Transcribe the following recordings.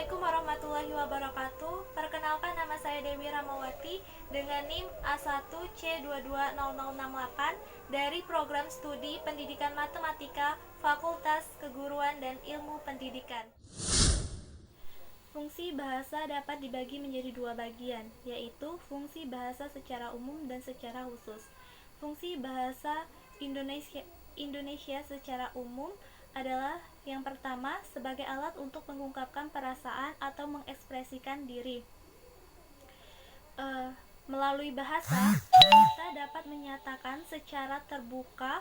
Assalamualaikum warahmatullahi wabarakatuh. Perkenalkan, nama saya Dewi Ramawati dengan NIM A1C220068 dari Program Studi Pendidikan Matematika Fakultas Keguruan dan Ilmu Pendidikan. Fungsi bahasa dapat dibagi menjadi dua bagian, yaitu fungsi bahasa secara umum dan secara khusus. Fungsi bahasa Indonesia secara umum adalah yang pertama, sebagai alat untuk mengungkapkan perasaan atau mengekspresikan diri. Melalui bahasa, kita dapat menyatakan secara terbuka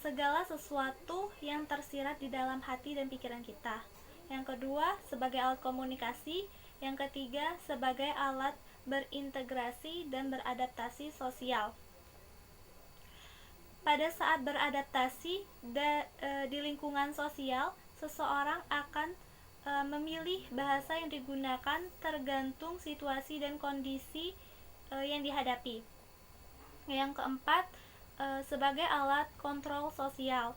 segala sesuatu yang tersirat di dalam hati dan pikiran kita. Yang kedua, sebagai alat komunikasi. Yang ketiga, sebagai alat berintegrasi dan beradaptasi sosial. Pada saat beradaptasi di lingkungan sosial, seseorang akan memilih bahasa yang digunakan tergantung situasi dan kondisi yang dihadapi. Yang keempat, sebagai alat kontrol sosial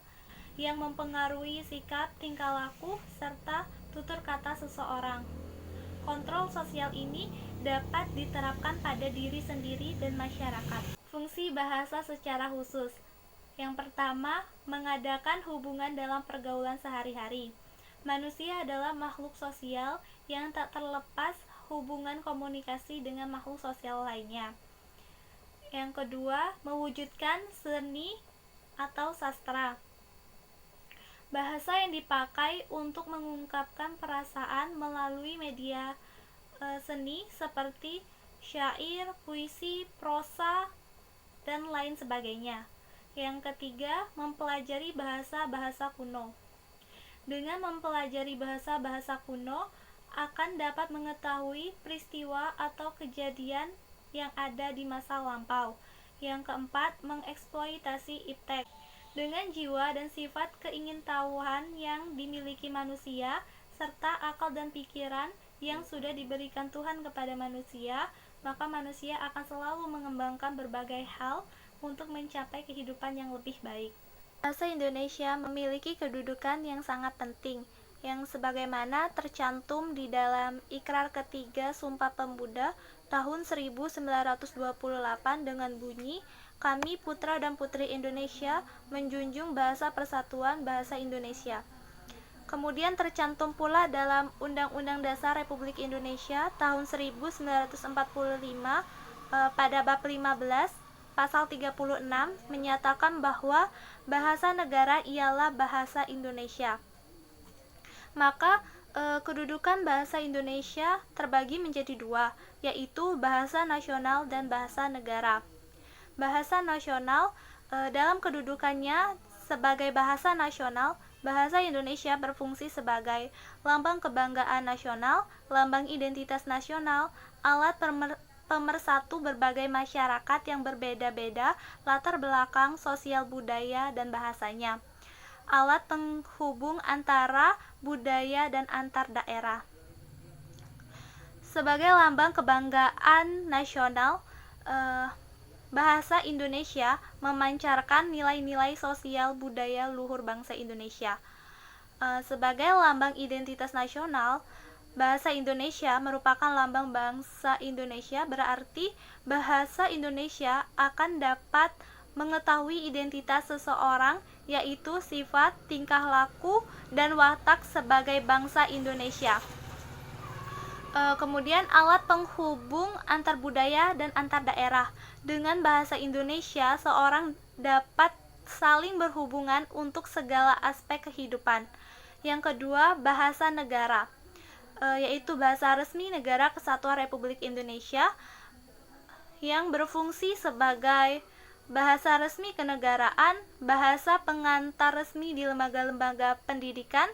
yang mempengaruhi sikap, tingkah laku, serta tutur kata seseorang. Kontrol sosial ini dapat diterapkan pada diri sendiri dan masyarakat. Fungsi bahasa secara khusus. Yang pertama, mengadakan hubungan dalam pergaulan sehari-hari. Manusia adalah makhluk sosial yang tak terlepas hubungan komunikasi dengan makhluk sosial lainnya. Yang kedua, mewujudkan seni atau sastra. Bahasa yang dipakai untuk mengungkapkan perasaan melalui media seni seperti syair, puisi, prosa, dan lain sebagainya. Yang ketiga, mempelajari bahasa-bahasa kuno. Dengan mempelajari bahasa-bahasa kuno, akan dapat mengetahui peristiwa atau kejadian yang ada di masa lampau. Yang keempat, mengeksploitasi iptek. Dengan jiwa dan sifat keingintahuan yang dimiliki manusia, serta akal dan pikiran yang sudah diberikan Tuhan kepada manusia, maka manusia akan selalu mengembangkan berbagai hal untuk mencapai kehidupan yang lebih baik. Bahasa Indonesia memiliki kedudukan yang sangat penting, yang sebagaimana tercantum di dalam Ikrar Ketiga Sumpah Pemuda tahun 1928 dengan bunyi, "Kami putra dan putri Indonesia menjunjung bahasa persatuan bahasa Indonesia." Kemudian tercantum pula dalam Undang-Undang Dasar Republik Indonesia tahun 1945 pada bab 15 Pasal 36 menyatakan bahwa bahasa negara ialah bahasa Indonesia. Maka kedudukan bahasa Indonesia terbagi menjadi dua, yaitu bahasa nasional dan bahasa negara. Bahasa nasional dalam kedudukannya sebagai bahasa nasional, bahasa Indonesia berfungsi sebagai lambang kebanggaan nasional, lambang identitas nasional, alat pemersatu berbagai masyarakat yang berbeda-beda latar belakang sosial budaya dan bahasanya, alat penghubung antara budaya dan antar daerah. Sebagai lambang kebanggaan nasional, bahasa Indonesia memancarkan nilai-nilai sosial budaya luhur bangsa Indonesia. Sebagai lambang identitas nasional, bahasa Indonesia merupakan lambang bangsa Indonesia, berarti bahasa Indonesia akan dapat mengetahui identitas seseorang, yaitu sifat, tingkah laku, dan watak sebagai bangsa Indonesia. Kemudian alat penghubung antar budaya dan antar daerah. Dengan bahasa Indonesia, seorang dapat saling berhubungan untuk segala aspek kehidupan. Yang kedua, bahasa negara, yaitu bahasa resmi Negara Kesatuan Republik Indonesia yang berfungsi sebagai bahasa resmi kenegaraan, bahasa pengantar resmi di lembaga-lembaga pendidikan,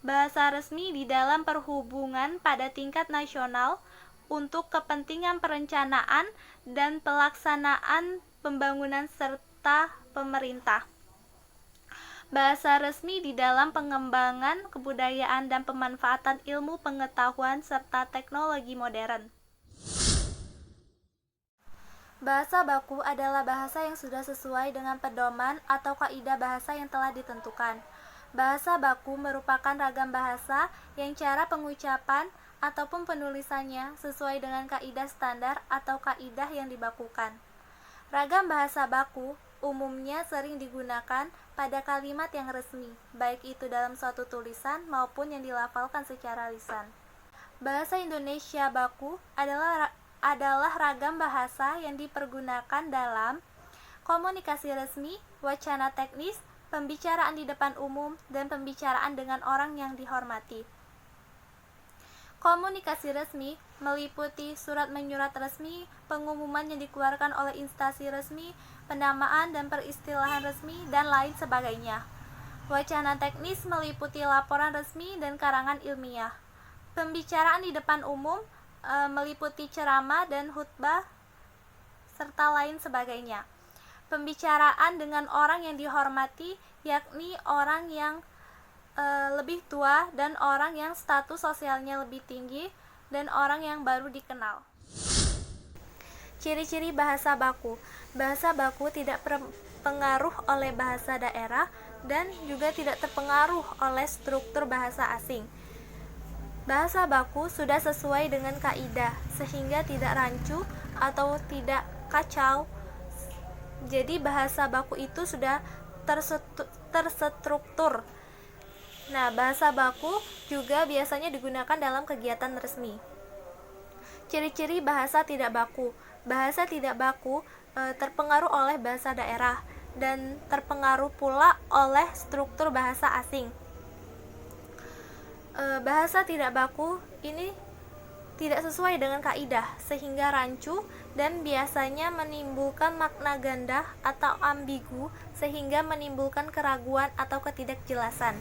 bahasa resmi di dalam perhubungan pada tingkat nasional untuk kepentingan perencanaan dan pelaksanaan pembangunan serta pemerintah. Bahasa resmi di dalam pengembangan kebudayaan dan pemanfaatan ilmu pengetahuan serta teknologi modern. Bahasa baku adalah bahasa yang sudah sesuai dengan pedoman atau kaidah bahasa yang telah ditentukan. Bahasa baku merupakan ragam bahasa yang cara pengucapan ataupun penulisannya sesuai dengan kaidah standar atau kaidah yang dibakukan. Ragam bahasa baku umumnya sering digunakan pada kalimat yang resmi, baik itu dalam suatu tulisan maupun yang dilafalkan secara lisan. Bahasa Indonesia baku adalah ragam bahasa yang dipergunakan dalam komunikasi resmi, wacana teknis, pembicaraan di depan umum, dan pembicaraan dengan orang yang dihormati. Komunikasi resmi meliputi surat menyurat resmi, pengumuman yang dikeluarkan oleh instansi resmi, penamaan dan peristilahan resmi, dan lain sebagainya. Wacana teknis meliputi laporan resmi dan karangan ilmiah. Pembicaraan di depan umum meliputi ceramah dan khutbah, serta lain sebagainya. Pembicaraan dengan orang yang dihormati, yakni orang yang lebih tua dan orang yang status sosialnya lebih tinggi dan orang yang baru dikenal. Ciri-ciri bahasa baku. Bahasa baku tidak terpengaruh oleh bahasa daerah dan juga tidak terpengaruh oleh struktur bahasa asing. Bahasa baku sudah sesuai dengan kaidah sehingga tidak rancu atau tidak kacau. Jadi bahasa baku itu sudah terstruktur. Nah, bahasa baku juga biasanya digunakan dalam kegiatan resmi. Ciri-ciri bahasa tidak baku. Bahasa tidak baku terpengaruh oleh bahasa daerah dan terpengaruh pula oleh struktur bahasa asing. Bahasa tidak baku ini tidak sesuai dengan kaidah sehingga rancu dan biasanya menimbulkan makna ganda atau ambigu sehingga menimbulkan keraguan atau ketidakjelasan.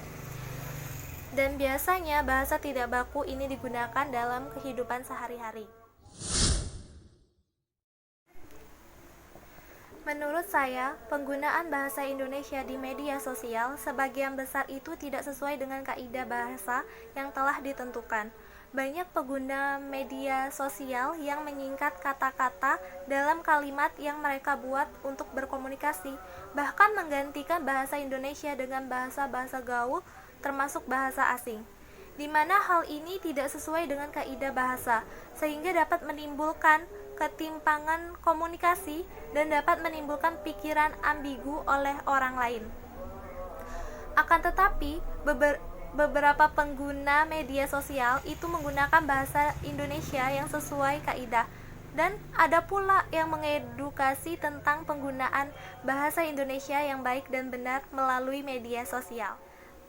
Dan biasanya bahasa tidak baku ini digunakan dalam kehidupan sehari-hari. Menurut saya, penggunaan bahasa Indonesia di media sosial sebagian besar itu tidak sesuai dengan kaidah bahasa yang telah ditentukan. Banyak pengguna media sosial yang menyingkat kata-kata dalam kalimat yang mereka buat untuk berkomunikasi, bahkan menggantikan bahasa Indonesia dengan bahasa-bahasa gaul termasuk bahasa asing, di mana hal ini tidak sesuai dengan kaidah bahasa, sehingga dapat menimbulkan ketimpangan komunikasi dan dapat menimbulkan pikiran ambigu oleh orang lain. Akan tetapi, beberapa pengguna media sosial itu menggunakan bahasa Indonesia yang sesuai kaidah, dan ada pula yang mengedukasi tentang penggunaan bahasa Indonesia yang baik dan benar melalui media sosial.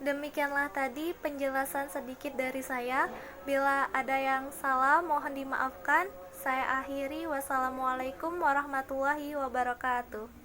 Demikianlah tadi penjelasan sedikit dari saya. Bila ada yang salah mohon dimaafkan. Saya akhiri. Wassalamualaikum warahmatullahi wabarakatuh.